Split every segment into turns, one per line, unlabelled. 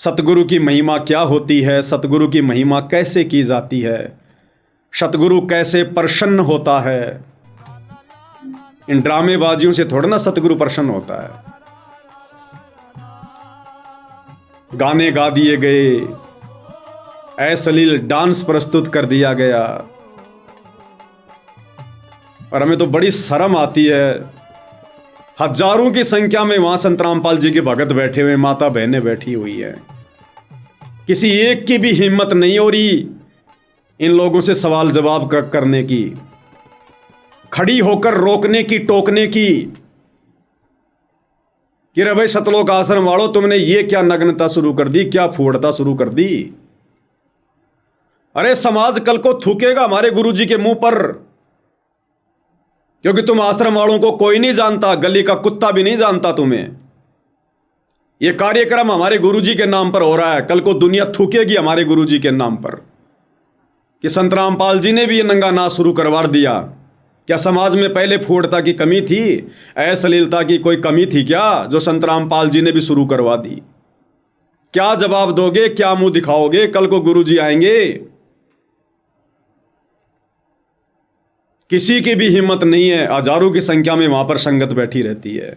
सतगुरु की महिमा क्या होती है, सतगुरु की महिमा कैसे की जाती है, सतगुरु कैसे प्रसन्न होता है। इन ड्रामेबाजियों से थोड़ा ना सतगुरु प्रसन्न होता है। गाने गा दिए गए, अश्लील डांस प्रस्तुत कर दिया गया, और हमें तो बड़ी शर्म आती है। हजारों की संख्या में वहां संत रामपाल जी के भगत बैठे हुए, माता बहनें बैठी हुई है, किसी एक की भी हिम्मत नहीं हो रही इन लोगों से सवाल जवाब करने की, खड़ी होकर रोकने की, टोकने की कि रे भाई सतलोक आश्रम वालों, तुमने ये क्या नग्नता शुरू कर दी, क्या फूड़ता शुरू कर दी। अरे समाज कल को थूकेगा हमारे गुरुजी के मुंह पर, क्योंकि तुम आश्रम वालों को कोई नहीं जानता, गली का कुत्ता भी नहीं जानता तुम्हें। यह कार्यक्रम हमारे गुरुजी के नाम पर हो रहा है, कल को दुनिया थूकेगी हमारे गुरुजी के नाम पर कि संत रामपाल जी ने भी ये नंगा नाच शुरू करवा दिया। क्या समाज में पहले फूड़ता की कमी थी, अश्लीलता की कोई कमी थी क्या, जो संत रामपाल जी ने भी शुरू करवा दी? क्या जवाब दोगे, क्या मुंह दिखाओगे? कल को गुरुजी आएंगे, किसी की भी हिम्मत नहीं है। हजारों की संख्या में वहां पर संगत बैठी रहती है।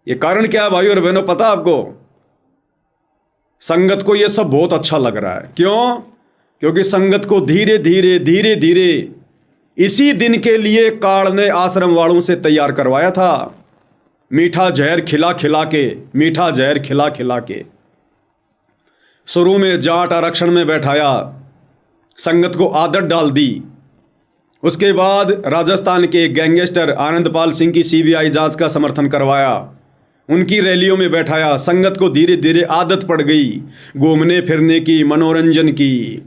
ये कारण क्या है भाई और बहनों, पता आपको? संगत को यह सब बहुत अच्छा लग रहा है। क्यों? क्योंकि संगत को धीरे धीरे धीरे धीरे इसी दिन के लिए काल ने आश्रम वालों से तैयार करवाया था। मीठा जहर खिला खिला के, मीठा जहर खिला खिला के शुरू में जाट आरक्षण में बैठाया, संगत को आदत डाल दी। उसके बाद राजस्थान के गैंगस्टर आनंदपाल सिंह की सीबीआई जांच का समर्थन करवाया, उनकी रैलियों में बैठाया। संगत को धीरे धीरे आदत पड़ गई घूमने फिरने की, मनोरंजन की।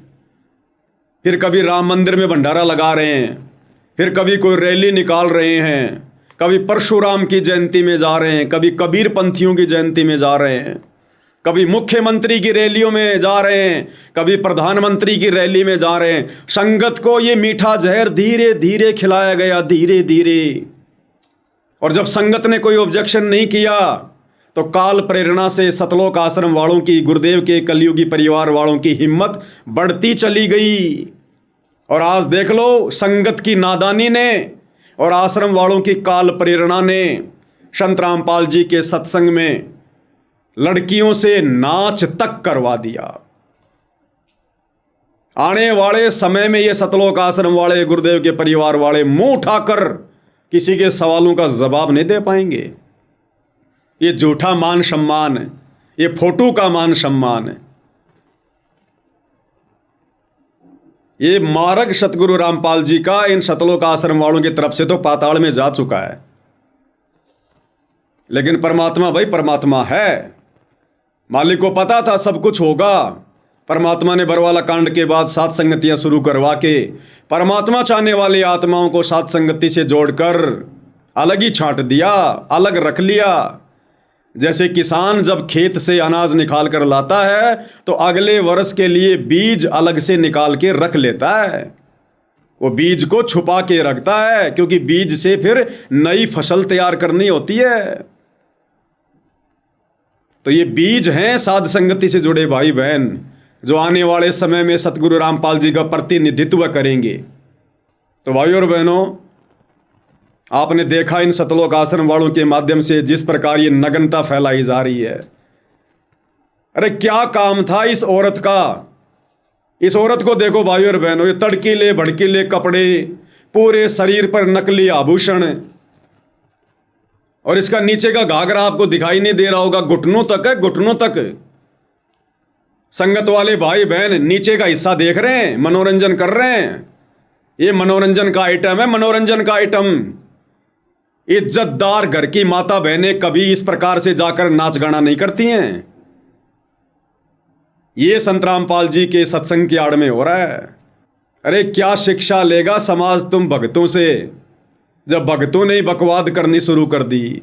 फिर कभी राम मंदिर में भंडारा लगा रहे हैं, फिर कभी कोई रैली निकाल रहे हैं, कभी परशुराम की जयंती में जा रहे हैं, कभी कबीर पंथियों की जयंती में जा रहे हैं, कभी मुख्यमंत्री की रैलियों में जा रहे हैं, कभी प्रधानमंत्री की रैली में जा रहे हैं। संगत को ये मीठा जहर धीरे धीरे खिलाया गया, धीरे धीरे। और जब संगत ने कोई ऑब्जेक्शन नहीं किया तो काल प्रेरणा से सतलोक आश्रम वालों की, गुरुदेव के कलयुगी परिवार वालों की हिम्मत बढ़ती चली गई। और आज देख लो, संगत की नादानी ने और आश्रम वालों की काल प्रेरणा ने संत रामपाल जी के सत्संग में लड़कियों से नाच तक करवा दिया। आने वाले समय में ये सतलोक आश्रम वाले, गुरुदेव के परिवार वाले मुंह उठाकर किसी के सवालों का जवाब नहीं दे पाएंगे। ये झूठा मान सम्मान है, ये फोटो का मान सम्मान है। ये मार्ग सतगुरु रामपाल जी का इन सतलोक आश्रम वालों की तरफ से तो पाताल में जा चुका है। लेकिन परमात्मा भाई परमात्मा है, मालिक को पता था सब कुछ होगा। परमात्मा ने बरवाला कांड के बाद सात संगतियां शुरू करवा के परमात्मा चाहने वाली आत्माओं को सात संगति से जोड़कर अलग ही छांट दिया, अलग रख लिया। जैसे किसान जब खेत से अनाज निकाल कर लाता है तो अगले वर्ष के लिए बीज अलग से निकाल के रख लेता है, वो बीज को छुपा के रखता है, क्योंकि बीज से फिर नई फसल तैयार करनी होती है। तो ये बीज हैं साध संगति से जुड़े भाई बहन, जो आने वाले समय में सतगुरु रामपाल जी का प्रतिनिधित्व करेंगे। तो भाइयों और बहनों, आपने देखा इन सतलोक आश्रम वालों के माध्यम से जिस प्रकार ये नग्नता फैलाई जा रही है। अरे क्या काम था इस औरत का? इस औरत को देखो भाइयों और बहनों, ये तड़कीले भड़कीले कपड़े, पूरे शरीर पर नकली आभूषण, और इसका नीचे का घाघरा आपको दिखाई नहीं दे रहा होगा, घुटनों तक है, घुटनों तक। संगत वाले भाई बहन नीचे का हिस्सा देख रहे हैं, मनोरंजन कर रहे हैं। ये मनोरंजन का आइटम है, मनोरंजन का आइटम। इज्जतदार घर की माता बहनें कभी इस प्रकार से जाकर नाच गाना नहीं करती हैं। ये संत रामपाल जी के सत्संग की आड़ में हो रहा है। अरे क्या शिक्षा लेगा समाज तुम भक्तों से, जब भक्तों ने बकवाद करनी शुरू कर दी।